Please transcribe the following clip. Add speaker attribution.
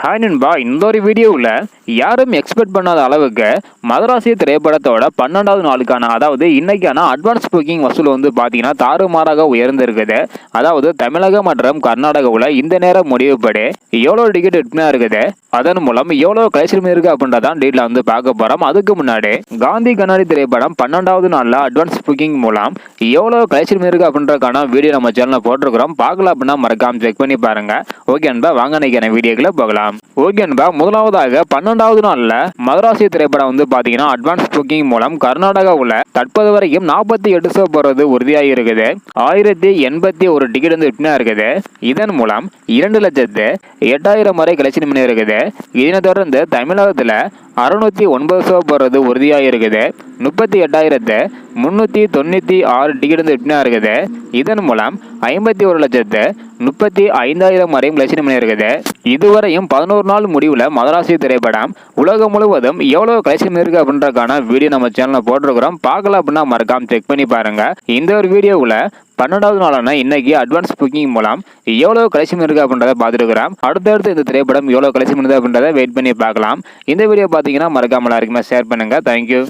Speaker 1: Hi நண்பா, இந்த ஒரு வீடியோவில் யாரும் எக்ஸ்பெக்ட் பண்ணாத அளவுக்கு மதராசி திரைப்படத்தோட 12வது நாளுக்கான அதாவது இன்னைக்கான அட்வான்ஸ் புக்கிங் வசூல் வந்து பார்த்தீங்கன்னா தாறுமாறாக உயர்ந்திருக்குது. அதாவது தமிழகம் மற்றும் கர்நாடகாவில் இந்த நேரம் முடிவுப்படி எவ்வளோ டிக்கெட் விற்பனை இருக்குது, அதன் மூலம் எவ்வளோ கலெக்ஷன் இருக்கு அப்படின்றதான் டீட்டில் வந்து பார்க்க போகிறோம். அதுக்கு முன்னாடி காந்தி கண்ணாடி திரைப்படம் 12வது நாளில் அட்வான்ஸ் புக்கிங் மூலம் எவ்வளோ கலெக்ஷன் இருக்கு அப்படின்றதுக்கான வீடியோ நம்ம சேனலில் போட்டிருக்கிறோம். பார்க்கலாம் அப்படின்னா மறக்காம செக் பண்ணி பாருங்க. ஓகே நண்பா, வாங்க இன்னைக்கான வீடியோக்குள்ள போகலாம். ஓகே நண்பா, முதலாவதாக 12வது நாள்ல மதராசி திரைப்படம் வந்து பாத்தீங்கன்னா அட்வான்ஸ் புக்கிங் மூலம் கர்நாடகாவுல தற்போது வரைக்கும் 48 ஷோ போறது உறுதியாகி இருக்குது. 1081 டிக்கெட் வந்து விற்பனை இருக்குது. இதன் மூலம் 2,08,000 வரை கலெக்ஷன் பண்ணி இருக்குது. இதனை தொடர்ந்து தமிழகத்துல 609 ஷோ போறது உறுதியாக இருக்குது. 38,396 டிக்கெட் வந்து விற்பனை இருக்குது. இதன் மூலம் 51,35,000 வரையும் கலெக்ஷன் பண்ணி இருக்குது. இதுவரையும் 11 நாள் முடிவுல மதராசி திரைப்படம் உலகம் முழுவதும் எவ்வளவு கலெக்ஷன் இருக்கு அப்படின்றதுக்கான வீடியோ நம்ம சேனல்ல போட்டிருக்கிறோம். பார்க்கலாம் அப்படின்னா மறக்காம செக் பண்ணி பாருங்க. இந்த ஒரு வீடியோவில் 12வது நாளான இன்னைக்கு அட்வான்ஸ் புக்கிங் மூலம் எவ்வளவு கலெக்ஷன் இருக்கு அப்படின்றத பார்த்துருக்கிறோம். அடுத்தடுத்து இந்த திரைப்படம் எவ்வளவு கலெக்ஷன் பண்ணுது அப்படின்றத வெயிட் பண்ணி பார்க்கலாம். இந்த வீடியோ பார்த்தீங்கன்னா மறக்காம எல்லாருக்குமே ஷேர் பண்ணுங்க. தேங்க்யூ.